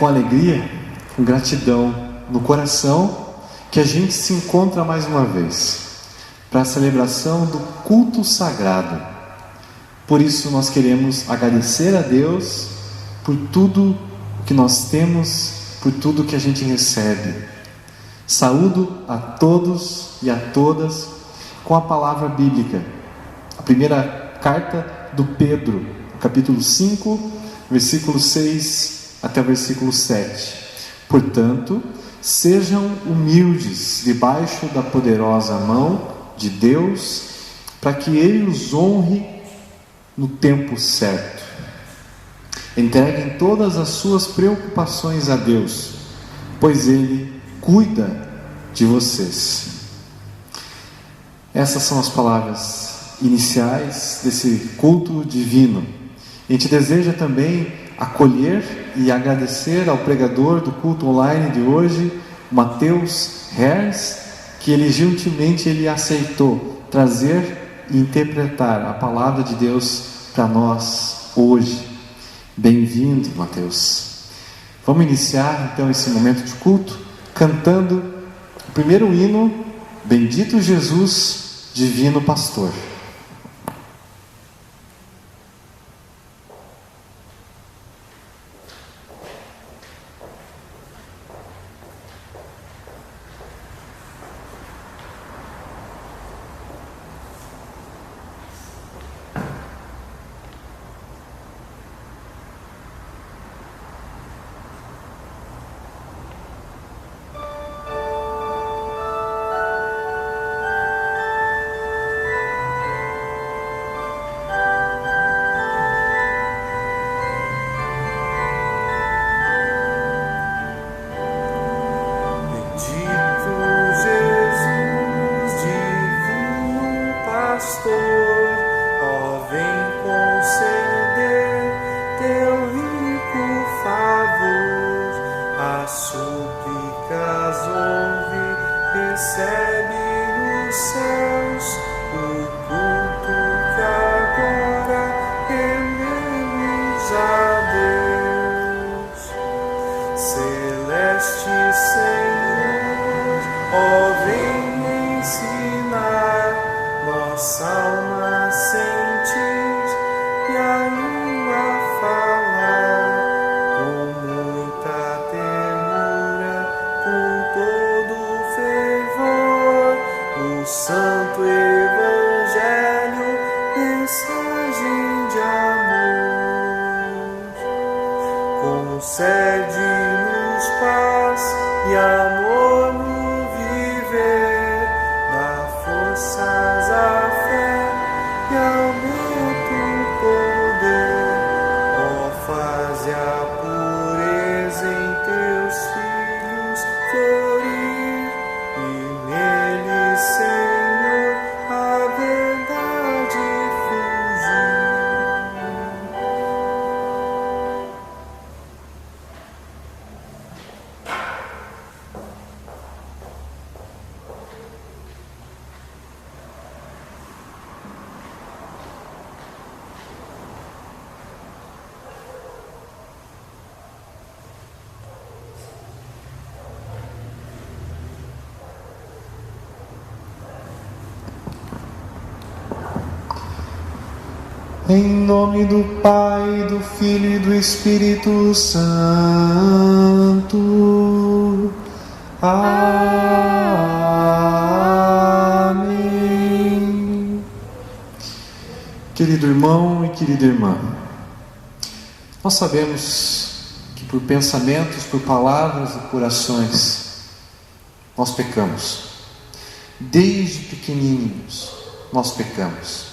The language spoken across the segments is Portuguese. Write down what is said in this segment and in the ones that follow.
com alegria, com gratidão no coração, que a gente se encontra mais uma vez para a celebração do culto sagrado. Por isso nós queremos agradecer a Deus por tudo que nós temos, por tudo que a gente recebe. Saúdo a todos e a todas com a palavra bíblica. A primeira carta do Pedro, capítulo 5, versículo 6 até o versículo 7. Portanto, sejam humildes debaixo da poderosa mão de Deus, para que Ele os honre no tempo certo. Entreguem todas as suas preocupações a Deus, pois Ele cuida de vocês. Essas são as palavras iniciais desse culto divino. A gente deseja também acolher e agradecer ao pregador do culto online de hoje, Mateus Herz, que ele aceitou trazer e interpretar a palavra de Deus para nós hoje. Bem-vindo, Mateus. Vamos iniciar então esse momento de culto cantando o primeiro hino, Bendito Jesus, Divino Pastor. Concede-nos paz e amor no viver, dá forças à fé e aumenta o poder. Ó, faze a pureza em teus filhos florir, e neles, Senhor, a verdade fugir. Em nome do Pai, do Filho e do Espírito Santo. Amém. Querido irmão e querida irmã, nós sabemos que por pensamentos, por palavras e por ações, nós pecamos. Desde pequenininhos, nós pecamos.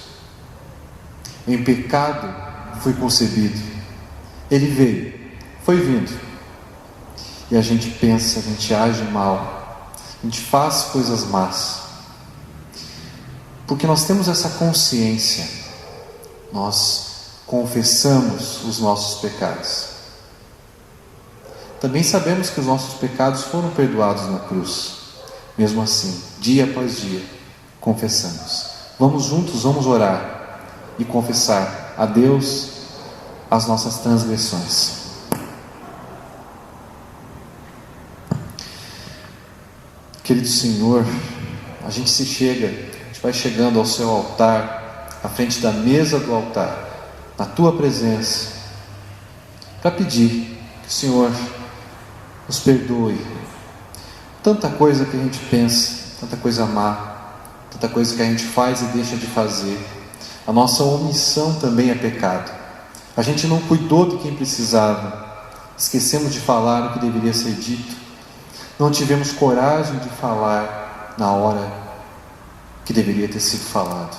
Em pecado foi concebido. Ele veio, foi vindo. E a gente pensa, a gente age mal, a gente faz coisas más. Porque nós temos essa consciência, nós confessamos os nossos pecados. Também sabemos que os nossos pecados foram perdoados na cruz. Mesmo assim, dia após dia, confessamos. Vamos juntos, vamos orar e confessar a Deus as nossas transgressões. Querido Senhor, a gente vai chegando ao seu altar, à frente da mesa do altar, na tua presença, para pedir que o Senhor nos perdoe. Tanta coisa que a gente pensa, tanta coisa má, tanta coisa que a gente faz e deixa de fazer. A nossa omissão também é pecado. A gente não cuidou de quem precisava, esquecemos de falar o que deveria ser dito, não tivemos coragem de falar na hora que deveria ter sido falado.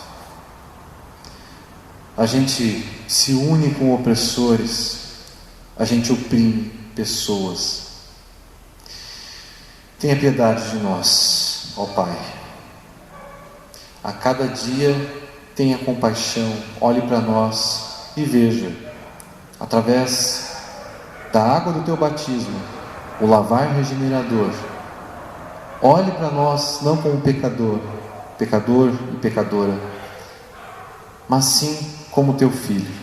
A gente se une com opressores, a gente oprime pessoas. Tenha piedade de nós, ó Pai. A cada dia tenha compaixão, olhe para nós e veja, através da água do teu batismo, o lavar regenerador. Olhe para nós não como pecador e pecadora, mas sim como teu filho.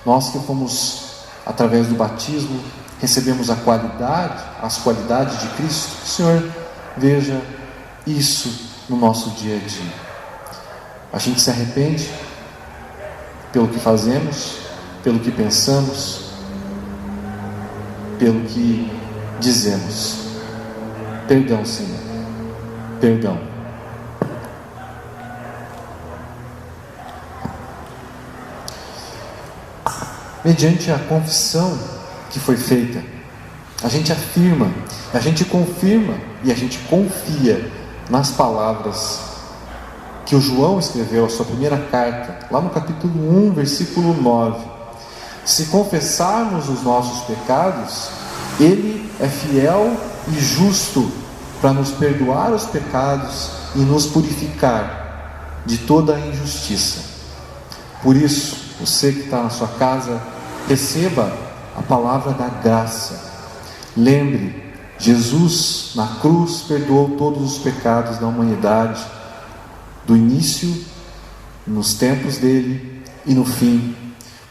Nós que fomos, através do batismo, recebemos as qualidades de Cristo. Senhor, veja isso no nosso dia a dia. A gente se arrepende pelo que fazemos, pelo que pensamos, pelo que dizemos. Perdão, Senhor. Perdão. Mediante a confissão que foi feita, a gente afirma, a gente confirma e a gente confia nas palavras que o João escreveu, a sua primeira carta, lá no capítulo 1, versículo 9. Se confessarmos os nossos pecados, Ele é fiel e justo para nos perdoar os pecados e nos purificar de toda a injustiça. Por isso, você que está na sua casa, receba a palavra da graça. Lembre, Jesus na cruz perdoou todos os pecados da humanidade, do início, nos tempos dele e no fim.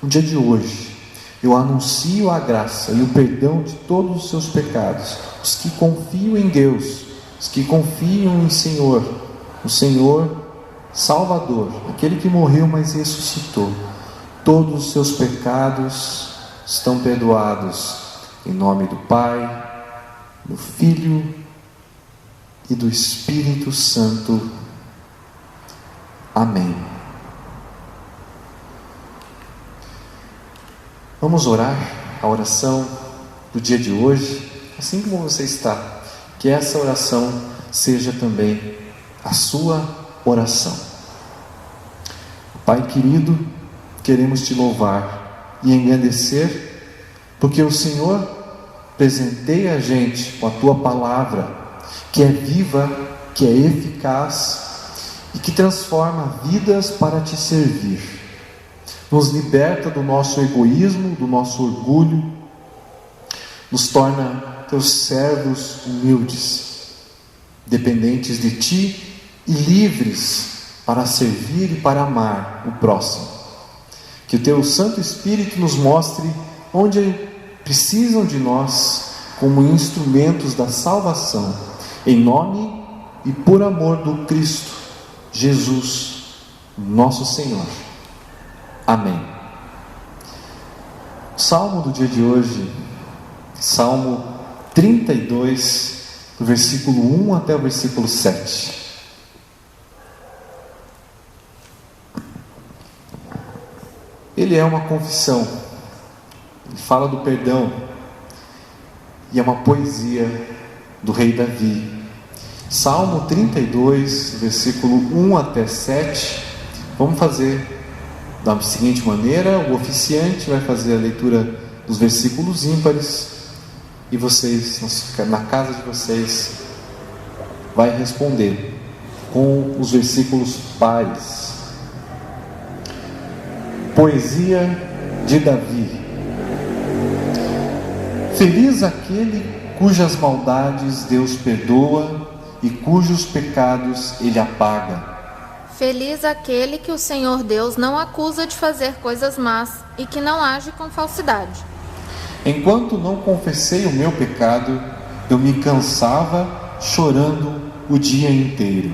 No dia de hoje, eu anuncio a graça e o perdão de todos os seus pecados. Os que confiam em Deus, os que confiam em Senhor, o Senhor Salvador, aquele que morreu mas ressuscitou, todos os seus pecados estão perdoados, em nome do Pai, do Filho e do Espírito Santo. Amém. Vamos orar a oração do dia de hoje, assim como você está, que essa oração seja também a sua oração. Pai querido, queremos te louvar e engrandecer, porque o Senhor presenteia a gente com a tua palavra, que é viva, que é eficaz e que transforma vidas para te servir. Nos liberta do nosso egoísmo, do nosso orgulho, nos torna teus servos humildes, dependentes de ti e livres para servir e para amar o próximo. Que o teu Santo Espírito nos mostre onde precisam de nós como instrumentos da salvação, em nome e por amor do Cristo Jesus, nosso Senhor. Amém. O salmo do dia de hoje, Salmo 32, do versículo 1 até o versículo 7. Ele é uma confissão, ele fala do perdão, e é uma poesia do rei Davi. Salmo 32, versículo 1 até 7, vamos fazer da seguinte maneira: o oficiante vai fazer a leitura dos versículos ímpares, e vocês, na casa de vocês, vai responder com os versículos pares. Poesia de Davi. Feliz aquele cujas maldades Deus perdoa e cujos pecados Ele apaga. Feliz aquele que o Senhor Deus não acusa de fazer coisas más e que não age com falsidade. Enquanto não confessei o meu pecado, eu me cansava chorando o dia inteiro.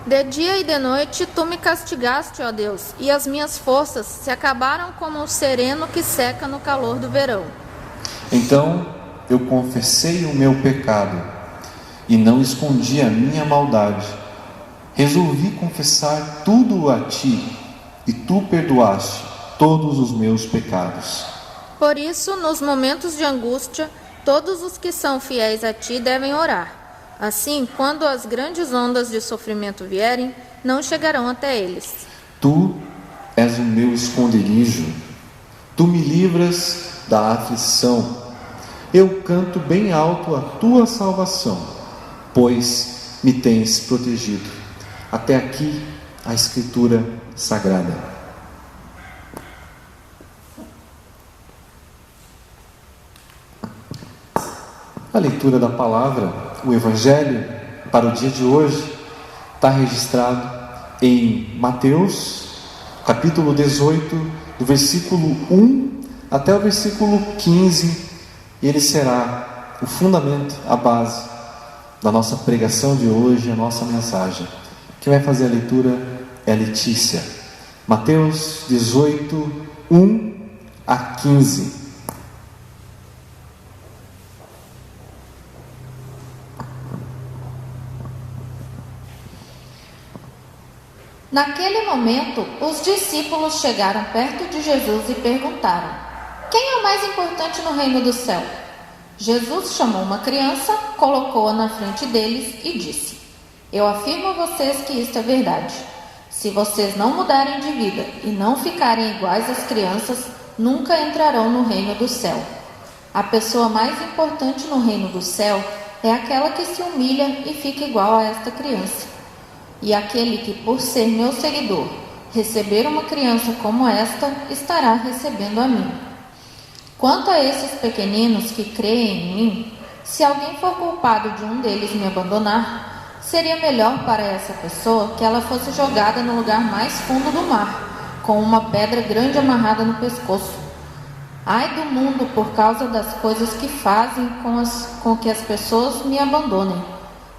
De dia e de noite tu me castigaste, ó Deus, e as minhas forças se acabaram como o sereno que seca no calor do verão. Então eu confessei o meu pecado e não escondi a minha maldade. Resolvi confessar tudo a ti e tu perdoaste todos os meus pecados. Por isso, nos momentos de angústia, todos os que são fiéis a ti devem orar. Assim, quando as grandes ondas de sofrimento vierem, não chegarão até eles. Tu és o meu esconderijo, tu me livras da aflição. Eu canto bem alto a tua salvação, pois me tens protegido. Até aqui a Escritura Sagrada. A leitura da palavra, o Evangelho para o dia de hoje, está registrado em Mateus, capítulo 18, do versículo 1 até o versículo 15. Ele será o fundamento, a base da nossa pregação de hoje, a nossa mensagem. Quem vai fazer a leitura é a Letícia. Mateus 18, 1 a 15. Naquele momento, os discípulos chegaram perto de Jesus e perguntaram: quem é o mais importante no reino do céu? Jesus chamou uma criança, colocou-a na frente deles e disse: eu afirmo a vocês que isto é verdade. Se vocês não mudarem de vida e não ficarem iguais às crianças, nunca entrarão no reino do céu. A pessoa mais importante no reino do céu é aquela que se humilha e fica igual a esta criança. E aquele que, por ser meu seguidor, receber uma criança como esta, estará recebendo a mim. Quanto a esses pequeninos que creem em mim, se alguém for culpado de um deles me abandonar, seria melhor para essa pessoa que ela fosse jogada no lugar mais fundo do mar, com uma pedra grande amarrada no pescoço. Ai do mundo por causa das coisas que fazem com que as pessoas me abandonem.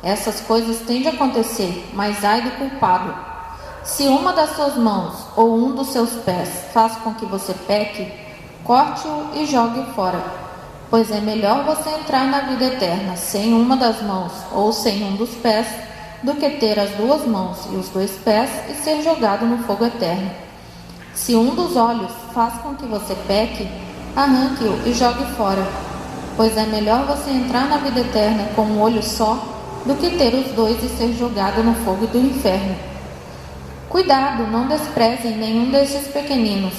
Essas coisas têm de acontecer, mas ai do culpado. Se uma das suas mãos ou um dos seus pés faz com que você peque, corte-o e jogue-o fora. Pois é melhor você entrar na vida eterna sem uma das mãos ou sem um dos pés, do que ter as duas mãos e os dois pés e ser jogado no fogo eterno. Se um dos olhos faz com que você peque, arranque-o e jogue fora. Pois é melhor você entrar na vida eterna com um olho só, do que ter os dois e ser jogado no fogo do inferno. Cuidado, não desprezem nenhum desses pequeninos.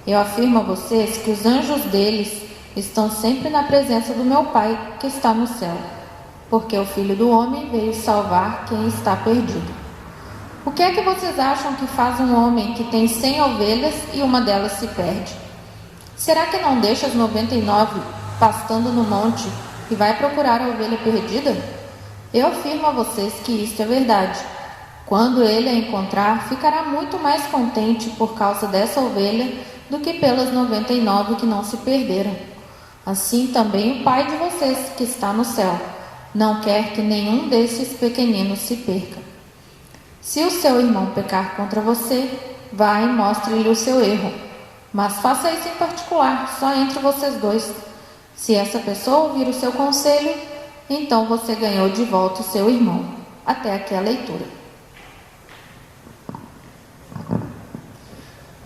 Eu afirmo a vocês que os anjos deles estão sempre na presença do meu Pai que está no céu, porque o Filho do Homem veio salvar quem está perdido. O que é que vocês acham que faz um homem que tem 100 ovelhas e uma delas se perde? Será que não deixa as 99 pastando no monte e vai procurar a ovelha perdida? Eu afirmo a vocês que isto é verdade. Quando ele a encontrar, ficará muito mais contente por causa dessa ovelha do que pelas 99 que não se perderam. Assim também o Pai de vocês, que está no céu, não quer que nenhum desses pequeninos se perca. Se o seu irmão pecar contra você, vá e mostre-lhe o seu erro. Mas faça isso em particular, só entre vocês dois. Se essa pessoa ouvir o seu conselho, então você ganhou de volta o seu irmão. Até aqui a leitura.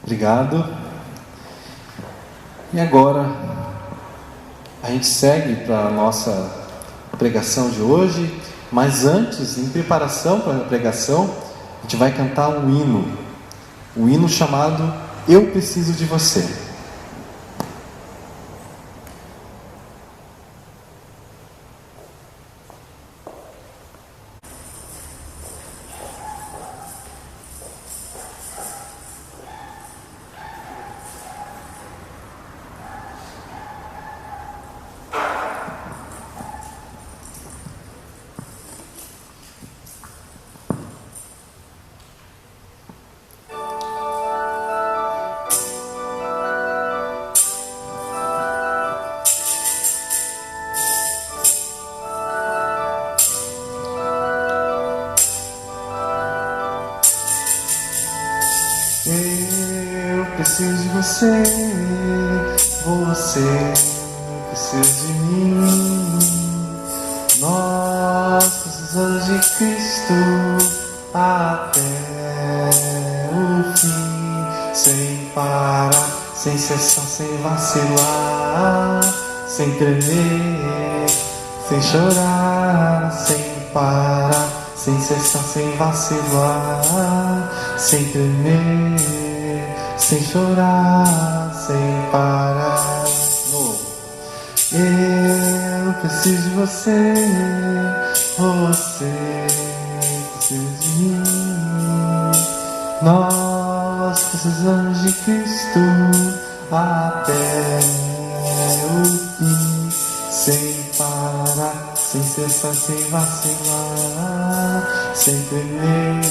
Obrigado. E agora a gente segue para a nossa pregação de hoje, mas antes, em preparação para a pregação, a gente vai cantar um hino chamado Eu Preciso de Você. Eu preciso de você, você precisa de mim. Nós precisamos de Cristo até o fim, sem parar, sem cessar, sem vacilar, sem tremer, sem chorar, sem parar, sem cessar, sem vacilar, sem tremer, sem chorar, sem parar. Eu preciso de você, você precisa de mim. Nós precisamos de Cristo até o fim, sem parar, sem cessar, sem vacilar, sem tremer,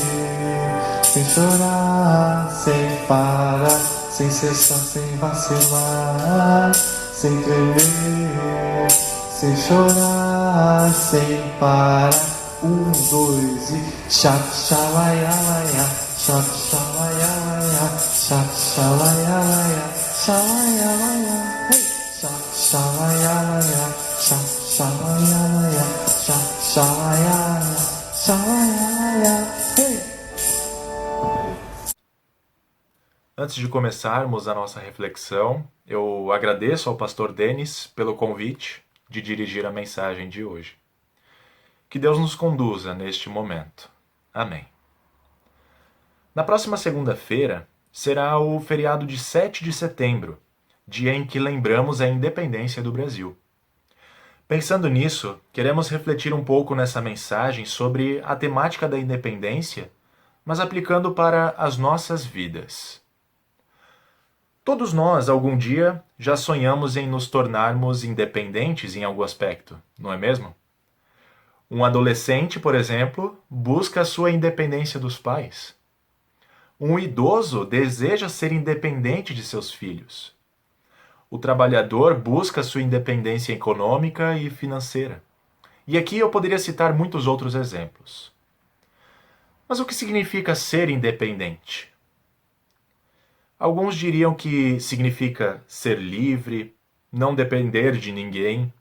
sem chorar, sem parar, sem cessar, sem vacilar, sem tremer, sem chorar, sem parar. 1, 2 e xalaialaia, xalaialaia, xalaialaia, xalaialaia, xalaialaia, xalaialaia, xalaialaia, xalaialaia. Antes de começarmos a nossa reflexão, eu agradeço ao pastor Denis pelo convite de dirigir a mensagem de hoje. Que Deus nos conduza neste momento. Amém. Na próxima segunda-feira será o feriado de 7 de setembro, dia em que lembramos a independência do Brasil. Pensando nisso, queremos refletir um pouco nessa mensagem sobre a temática da independência, mas aplicando para as nossas vidas. Todos nós, algum dia, já sonhamos em nos tornarmos independentes em algum aspecto, não é mesmo? Um adolescente, por exemplo, busca a sua independência dos pais. Um idoso deseja ser independente de seus filhos. O trabalhador busca sua independência econômica e financeira. E aqui eu poderia citar muitos outros exemplos. Mas o que significa ser independente? Alguns diriam que significa ser livre, não depender de ninguém,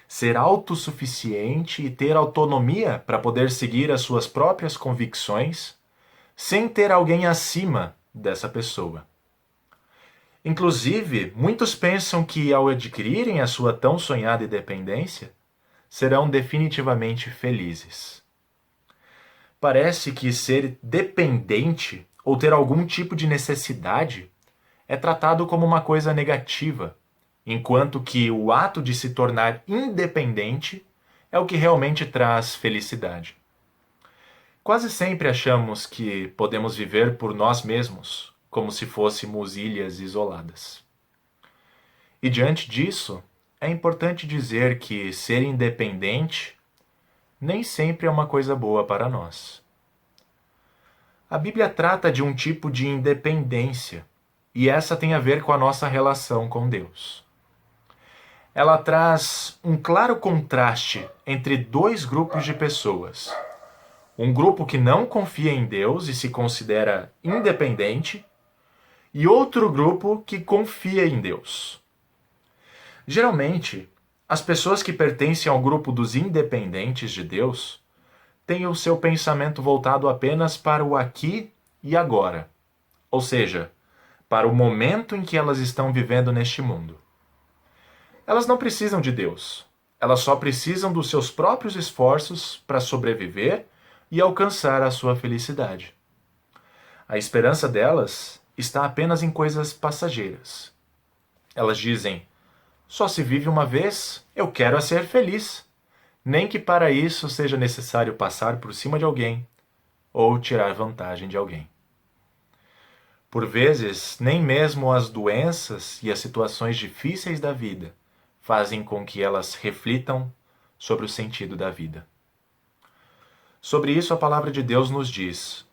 ser autossuficiente e ter autonomia para poder seguir as suas próprias convicções, sem ter alguém acima dessa pessoa. Inclusive, muitos pensam que ao adquirirem a sua tão sonhada independência, serão definitivamente felizes. Parece que ser dependente ou ter algum tipo de necessidade é tratado como uma coisa negativa, enquanto que o ato de se tornar independente é o que realmente traz felicidade. Quase sempre achamos que podemos viver por nós mesmos, como se fôssemos ilhas isoladas. E diante disso, é importante dizer que ser independente nem sempre é uma coisa boa para nós. A Bíblia trata de um tipo de independência, e essa tem a ver com a nossa relação com Deus. Ela traz um claro contraste entre dois grupos de pessoas. Um grupo que não confia em Deus e se considera independente, e outro grupo que confia em Deus. Geralmente, as pessoas que pertencem ao grupo dos independentes de Deus têm o seu pensamento voltado apenas para o aqui e agora, ou seja, para o momento em que elas estão vivendo neste mundo. Elas não precisam de Deus, elas só precisam dos seus próprios esforços para sobreviver e alcançar a sua felicidade. A esperança delas está apenas em coisas passageiras. Elas dizem: só se vive uma vez, eu quero ser feliz, nem que para isso seja necessário passar por cima de alguém ou tirar vantagem de alguém. Por vezes, nem mesmo as doenças e as situações difíceis da vida fazem com que elas reflitam sobre o sentido da vida. Sobre isso, a palavra de Deus nos diz: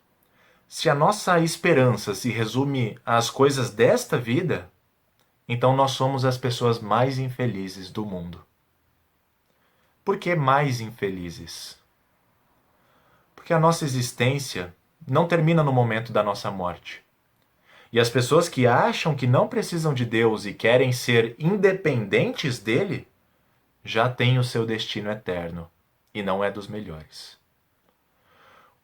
se a nossa esperança se resume às coisas desta vida, então nós somos as pessoas mais infelizes do mundo. Por que mais infelizes? Porque a nossa existência não termina no momento da nossa morte. E as pessoas que acham que não precisam de Deus e querem ser independentes dele, já têm o seu destino eterno, e não é dos melhores.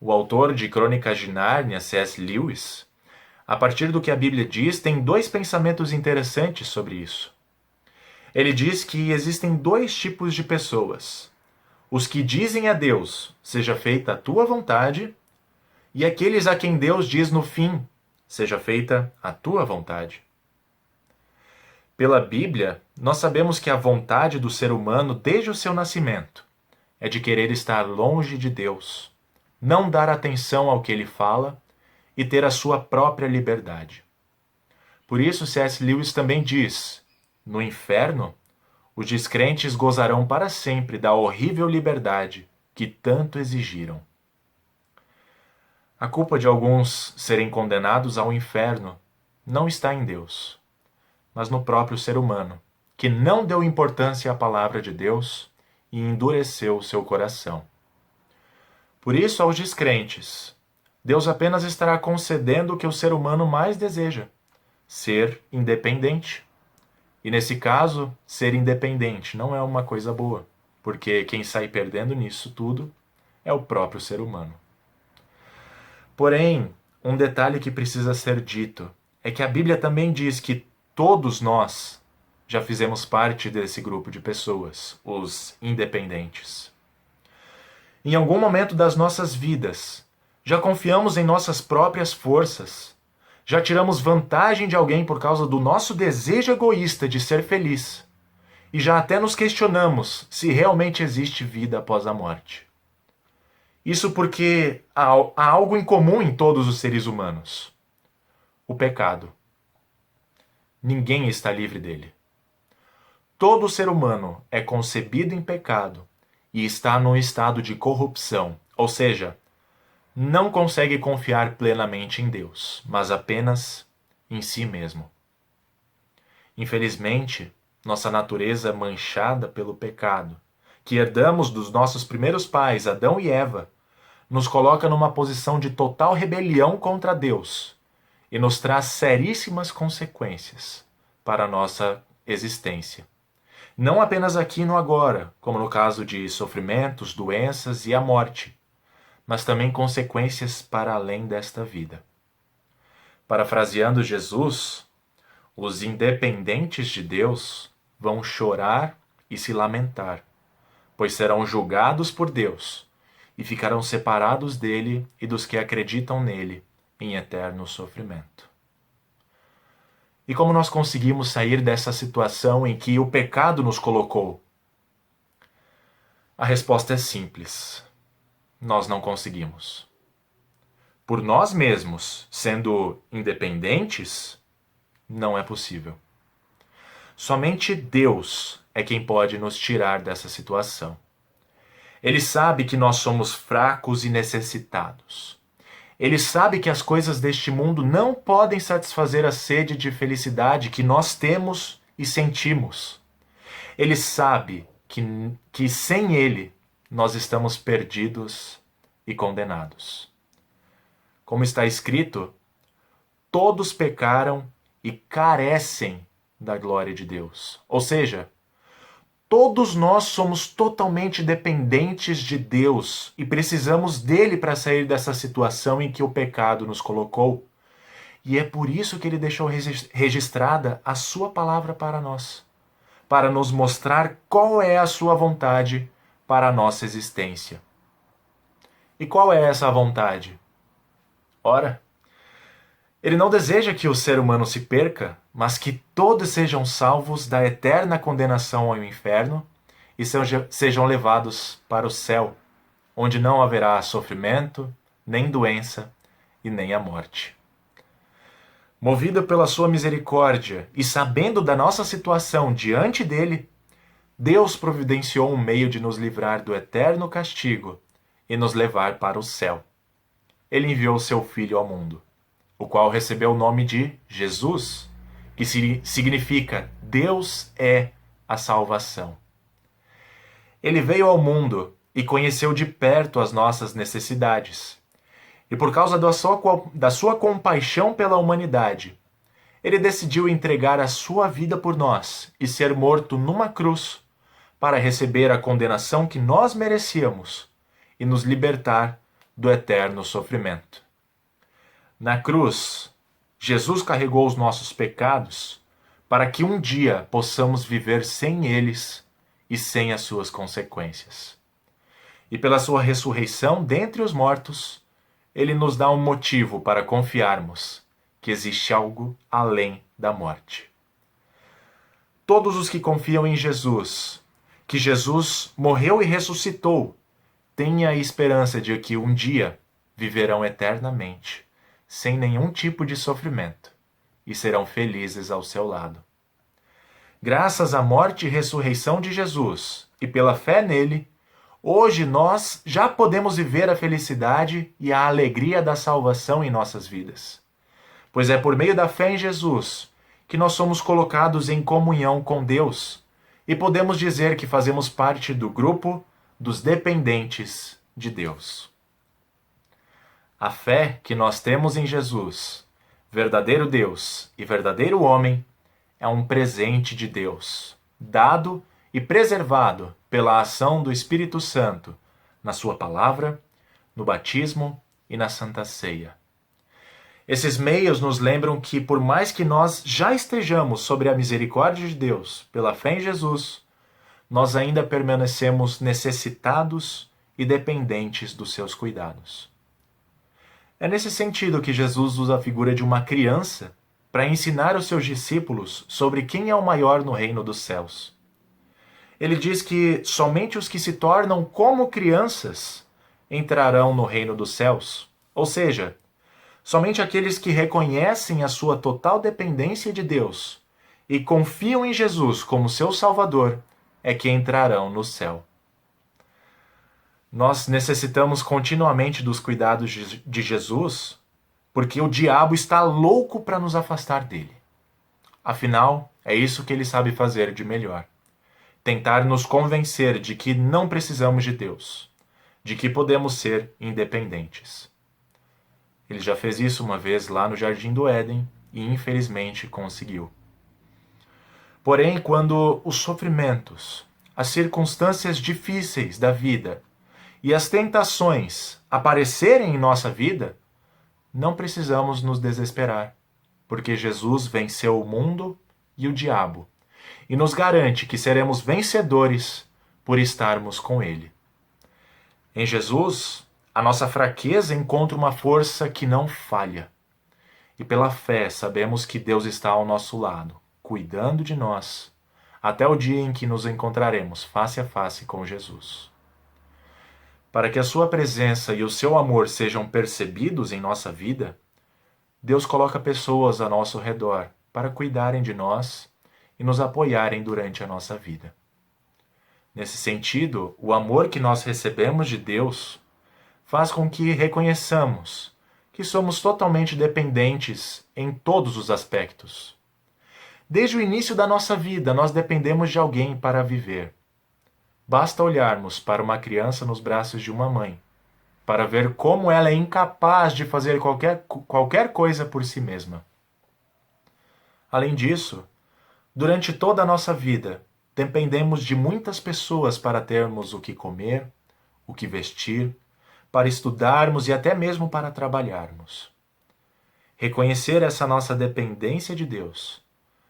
O autor de Crônicas de Nárnia, C.S. Lewis, a partir do que a Bíblia diz, tem dois pensamentos interessantes sobre isso. Ele diz que existem dois tipos de pessoas: os que dizem a Deus, seja feita a tua vontade, e aqueles a quem Deus diz no fim, seja feita a tua vontade. Pela Bíblia, nós sabemos que a vontade do ser humano desde o seu nascimento é de querer estar longe de Deus, não dar atenção ao que ele fala e ter a sua própria liberdade. Por isso, C.S. Lewis também diz: no inferno, os descrentes gozarão para sempre da horrível liberdade que tanto exigiram. A culpa de alguns serem condenados ao inferno não está em Deus, mas no próprio ser humano, que não deu importância à palavra de Deus e endureceu seu coração. Por isso, aos descrentes, Deus apenas estará concedendo o que o ser humano mais deseja: ser independente. E nesse caso, ser independente não é uma coisa boa, porque quem sai perdendo nisso tudo é o próprio ser humano. Porém, um detalhe que precisa ser dito é que a Bíblia também diz que todos nós já fizemos parte desse grupo de pessoas, os independentes. Em algum momento das nossas vidas, já confiamos em nossas próprias forças, já tiramos vantagem de alguém por causa do nosso desejo egoísta de ser feliz, e já até nos questionamos se realmente existe vida após a morte. Isso porque há algo em comum em todos os seres humanos: o pecado. Ninguém está livre dele. Todo ser humano é concebido em pecado e está num estado de corrupção, ou seja, não consegue confiar plenamente em Deus, mas apenas em si mesmo. Infelizmente, nossa natureza manchada pelo pecado, que herdamos dos nossos primeiros pais, Adão e Eva, nos coloca numa posição de total rebelião contra Deus e nos traz seríssimas consequências para a nossa existência. Não apenas aqui no agora, como no caso de sofrimentos, doenças e a morte, mas também consequências para além desta vida. Parafraseando Jesus, os independentes de Deus vão chorar e se lamentar, pois serão julgados por Deus e ficarão separados dele e dos que acreditam nele em eterno sofrimento. E como nós conseguimos sair dessa situação em que o pecado nos colocou? A resposta é simples: nós não conseguimos. Por nós mesmos, sendo independentes, não é possível. Somente Deus é quem pode nos tirar dessa situação. Ele sabe que nós somos fracos e necessitados. Ele sabe que as coisas deste mundo não podem satisfazer a sede de felicidade que nós temos e sentimos. Ele sabe que sem Ele nós estamos perdidos e condenados. Como está escrito, todos pecaram e carecem da glória de Deus. Ou seja, todos nós somos totalmente dependentes de Deus e precisamos dele para sair dessa situação em que o pecado nos colocou. E é por isso que ele deixou registrada a sua palavra para nós, para nos mostrar qual é a sua vontade para a nossa existência. E qual é essa vontade? Ora, ele não deseja que o ser humano se perca, mas que todos sejam salvos da eterna condenação ao inferno e sejam levados para o céu, onde não haverá sofrimento, nem doença e nem a morte. Movido pela sua misericórdia e sabendo da nossa situação diante dele, Deus providenciou um meio de nos livrar do eterno castigo e nos levar para o céu. Ele enviou seu Filho ao mundo, o qual recebeu o nome de Jesus, que significa Deus é a salvação. Ele veio ao mundo e conheceu de perto as nossas necessidades. E por causa da sua compaixão pela humanidade, ele decidiu entregar a sua vida por nós e ser morto numa cruz para receber a condenação que nós merecíamos e nos libertar do eterno sofrimento. Na cruz, Jesus carregou os nossos pecados para que um dia possamos viver sem eles e sem as suas consequências. E pela sua ressurreição dentre os mortos, ele nos dá um motivo para confiarmos que existe algo além da morte. Todos os que confiam em Jesus, que Jesus morreu e ressuscitou, têm a esperança de que um dia viverão eternamente, sem nenhum tipo de sofrimento, e serão felizes ao seu lado. Graças à morte e ressurreição de Jesus e pela fé nele, hoje nós já podemos viver a felicidade e a alegria da salvação em nossas vidas. Pois é por meio da fé em Jesus que nós somos colocados em comunhão com Deus e podemos dizer que fazemos parte do grupo dos dependentes de Deus. A fé que nós temos em Jesus, verdadeiro Deus e verdadeiro homem, é um presente de Deus, dado e preservado pela ação do Espírito Santo na sua palavra, no batismo e na Santa Ceia. Esses meios nos lembram que, por mais que nós já estejamos sobre a misericórdia de Deus pela fé em Jesus, nós ainda permanecemos necessitados e dependentes dos seus cuidados. É nesse sentido que Jesus usa a figura de uma criança para ensinar os seus discípulos sobre quem é o maior no reino dos céus. Ele diz que somente os que se tornam como crianças entrarão no reino dos céus, ou seja, somente aqueles que reconhecem a sua total dependência de Deus e confiam em Jesus como seu Salvador é que entrarão no céu. Nós necessitamos continuamente dos cuidados de Jesus porque o diabo está louco para nos afastar dele. Afinal, é isso que ele sabe fazer de melhor. Tentar nos convencer de que não precisamos de Deus, de que podemos ser independentes. Ele já fez isso uma vez lá no Jardim do Éden e infelizmente conseguiu. Porém, quando os sofrimentos, as circunstâncias difíceis da vida e as tentações aparecerem em nossa vida, não precisamos nos desesperar, porque Jesus venceu o mundo e o diabo e nos garante que seremos vencedores por estarmos com ele. Em Jesus, a nossa fraqueza encontra uma força que não falha. E pela fé sabemos que Deus está ao nosso lado, cuidando de nós, até o dia em que nos encontraremos face a face com Jesus. Para que a sua presença e o seu amor sejam percebidos em nossa vida, Deus coloca pessoas ao nosso redor para cuidarem de nós e nos apoiarem durante a nossa vida. Nesse sentido, o amor que nós recebemos de Deus faz com que reconheçamos que somos totalmente dependentes em todos os aspectos. Desde o início da nossa vida, nós dependemos de alguém para viver. Basta olharmos para uma criança nos braços de uma mãe, para ver como ela é incapaz de fazer qualquer coisa por si mesma. Além disso, durante toda a nossa vida, dependemos de muitas pessoas para termos o que comer, o que vestir, para estudarmos e até mesmo para trabalharmos. Reconhecer essa nossa dependência de Deus,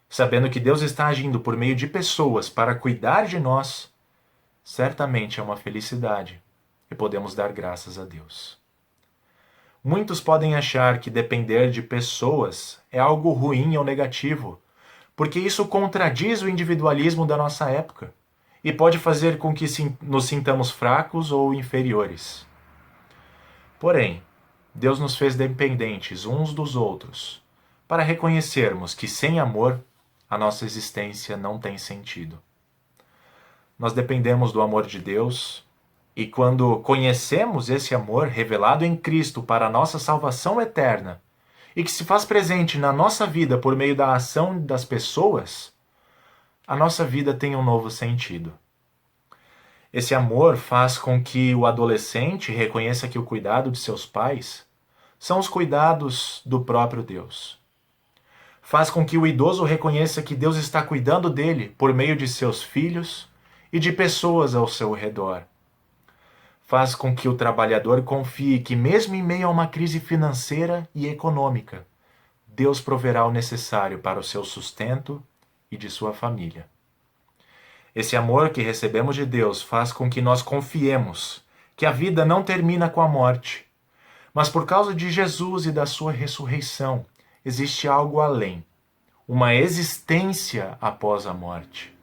sabendo que Deus está agindo por meio de pessoas para cuidar de nós, certamente é uma felicidade e podemos dar graças a Deus. Muitos podem achar que depender de pessoas é algo ruim ou negativo, porque isso contradiz o individualismo da nossa época e pode fazer com que nos sintamos fracos ou inferiores. Porém, Deus nos fez dependentes uns dos outros, para reconhecermos que sem amor, a nossa existência não tem sentido. Nós dependemos do amor de Deus, e quando conhecemos esse amor revelado em Cristo para a nossa salvação eterna, e que se faz presente na nossa vida por meio da ação das pessoas, a nossa vida tem um novo sentido. Esse amor faz com que o adolescente reconheça que o cuidado de seus pais são os cuidados do próprio Deus. Faz com que o idoso reconheça que Deus está cuidando dele por meio de seus filhos e de pessoas ao seu redor. Faz com que o trabalhador confie que, mesmo em meio a uma crise financeira e econômica, Deus proverá o necessário para o seu sustento e de sua família. Esse amor que recebemos de Deus faz com que nós confiemos que a vida não termina com a morte, mas por causa de Jesus e da sua ressurreição, existe algo além, uma existência após a morte.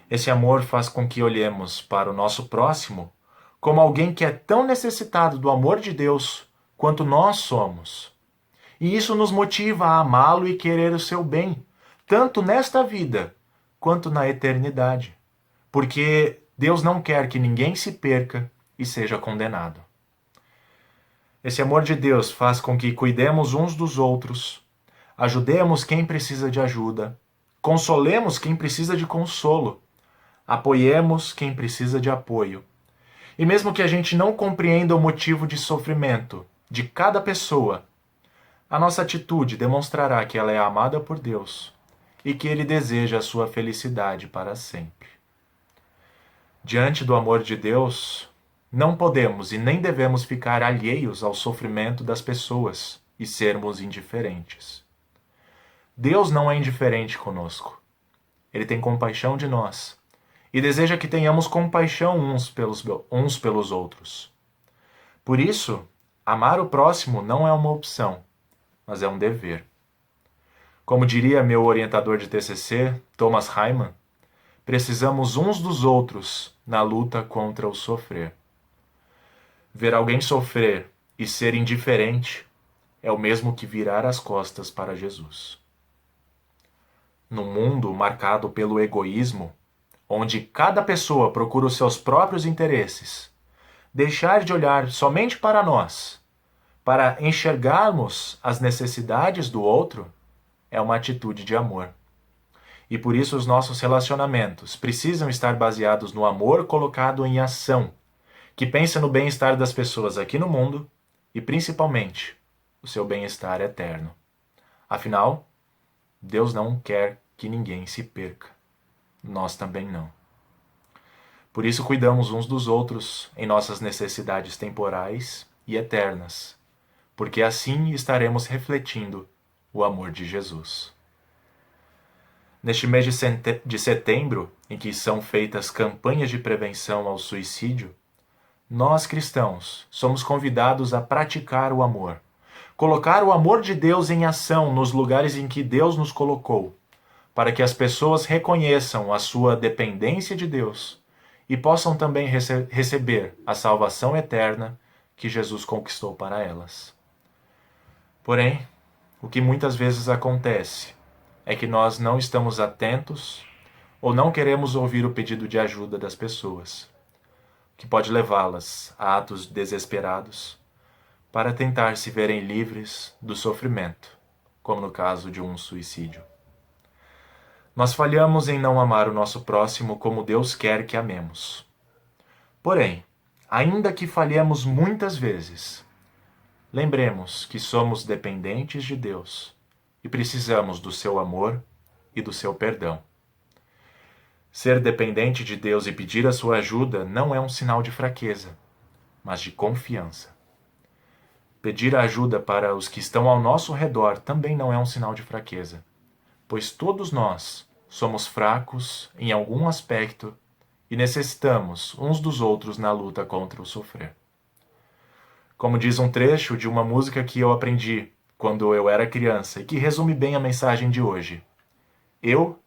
Esse amor faz com que olhemos para o nosso próximo como alguém que é tão necessitado do amor de Deus quanto nós somos. E isso nos motiva a amá-lo e querer o seu bem, tanto nesta vida quanto na eternidade. Porque Deus não quer que ninguém se perca e seja condenado. Esse amor de Deus faz com que cuidemos uns dos outros, ajudemos quem precisa de ajuda, consolemos quem precisa de consolo, apoiemos quem precisa de apoio. E mesmo que a gente não compreenda o motivo de sofrimento de cada pessoa, a nossa atitude demonstrará que ela é amada por Deus e que Ele deseja a sua felicidade para sempre. Diante do amor de Deus, não podemos e nem devemos ficar alheios ao sofrimento das pessoas e sermos indiferentes. Deus não é indiferente conosco. Ele tem compaixão de nós e deseja que tenhamos compaixão uns pelos outros. Por isso, amar o próximo não é uma opção, mas é um dever. Como diria meu orientador de TCC, Thomas Haiman, precisamos uns dos outros na luta contra o sofrer. Ver alguém sofrer e ser indiferente é o mesmo que virar as costas para Jesus. Num mundo marcado pelo egoísmo, onde cada pessoa procura os seus próprios interesses, deixar de olhar somente para nós, para enxergarmos as necessidades do outro, é uma atitude de amor. E por isso os nossos relacionamentos precisam estar baseados no amor colocado em ação, que pensa no bem-estar das pessoas aqui no mundo e, principalmente, o seu bem-estar eterno. Afinal, Deus não quer que ninguém se perca. Nós também não. Por isso cuidamos uns dos outros em nossas necessidades temporais e eternas, porque assim estaremos refletindo o amor de Jesus. Neste mês de setembro, em que são feitas campanhas de prevenção ao suicídio, nós cristãos somos convidados a praticar o amor, colocar o amor de Deus em ação nos lugares em que Deus nos colocou, para que as pessoas reconheçam a sua dependência de Deus e possam também receber a salvação eterna que Jesus conquistou para elas. Porém, o que muitas vezes acontece é que nós não estamos atentos ou não queremos ouvir o pedido de ajuda das pessoas, que pode levá-las a atos desesperados para tentar se verem livres do sofrimento, como no caso de um suicídio. Nós falhamos em não amar o nosso próximo como Deus quer que amemos. Porém, ainda que falhemos muitas vezes, lembremos que somos dependentes de Deus e precisamos do seu amor e do seu perdão. Ser dependente de Deus e pedir a sua ajuda não é um sinal de fraqueza, mas de confiança. Pedir ajuda para os que estão ao nosso redor também não é um sinal de fraqueza, pois todos nós somos fracos em algum aspecto e necessitamos uns dos outros na luta contra o sofrer. Como diz um trecho de uma música que eu aprendi quando eu era criança e que resume bem a mensagem de hoje: eu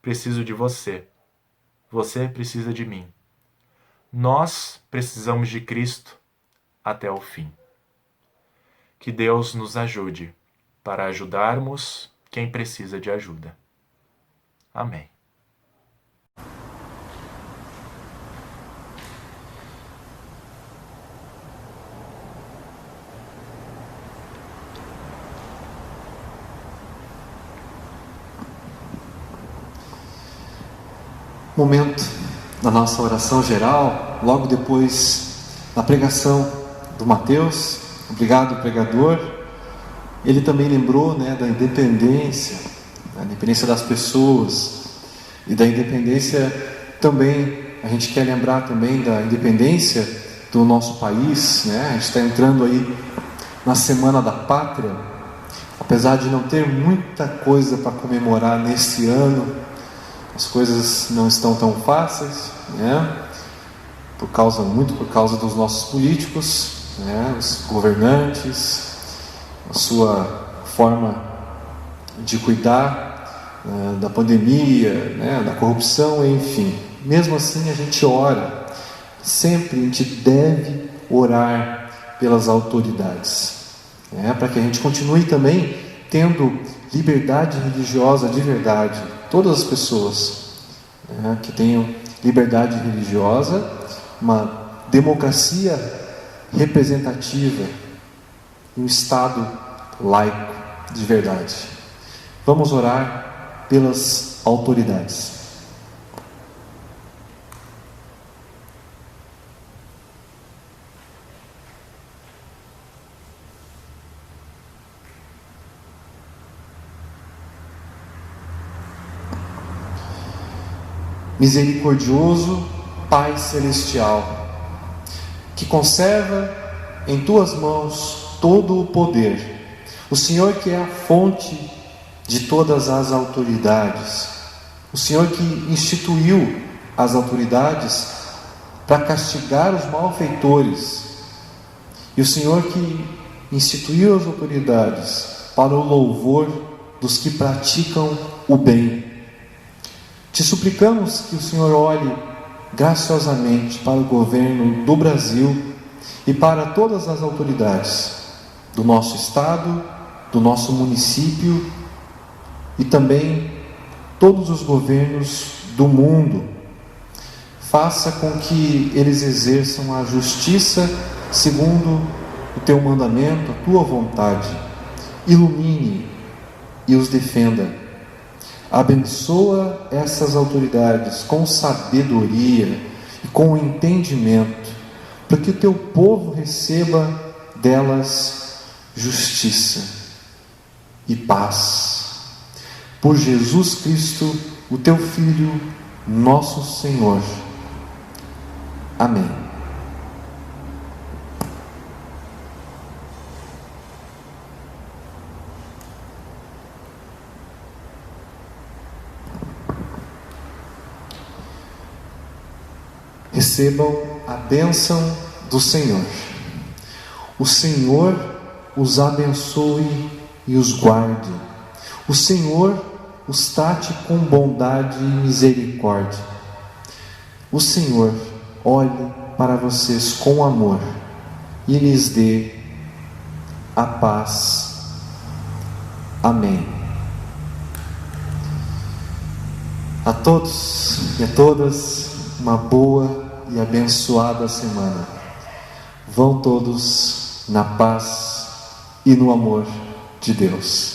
preciso de você. Você precisa de mim. Nós precisamos de Cristo até o fim. Que Deus nos ajude para ajudarmos quem precisa de ajuda. Amém. Momento da nossa oração geral, logo depois da pregação do Mateus, obrigado, pregador. Ele também lembrou, né, da independência, a independência das pessoas, e da independência também, a gente quer lembrar também da independência do nosso país, né? A gente está entrando aí na Semana da Pátria, apesar de não ter muita coisa para comemorar nesse ano, as coisas não estão tão fáceis, né? Por causa dos nossos políticos, né? Os governantes, a sua forma de cuidar da pandemia, né? Da corrupção, enfim. Mesmo assim, a gente ora. Sempre a gente deve orar pelas autoridades, né? Para que a gente continue também tendo liberdade religiosa de verdade. Todas as pessoas, né, que tenham liberdade religiosa, uma democracia representativa, um Estado laico de verdade. Vamos orar pelas autoridades. Misericordioso Pai Celestial, que conserva em Tuas mãos todo o poder, o Senhor que é a fonte de todas as autoridades, o Senhor que instituiu as autoridades para castigar os malfeitores, e o Senhor que instituiu as autoridades para o louvor dos que praticam o bem. Te suplicamos que o Senhor olhe graciosamente para o governo do Brasil e para todas as autoridades do nosso estado, do nosso município e também todos os governos do mundo. Faça com que eles exerçam a justiça segundo o Teu mandamento, a Tua vontade. Ilumine e os defenda. Abençoa essas autoridades com sabedoria e com entendimento, para que o Teu povo receba delas justiça e paz. Por Jesus Cristo, o Teu Filho, nosso Senhor. Amém. Recebam a bênção do Senhor. O Senhor os abençoe e os guarde. O Senhor os trate com bondade e misericórdia. O Senhor olhe para vocês com amor e lhes dê a paz. Amém. A todos e a todas, uma boa e abençoada semana. Vão todos na paz e no amor de Deus.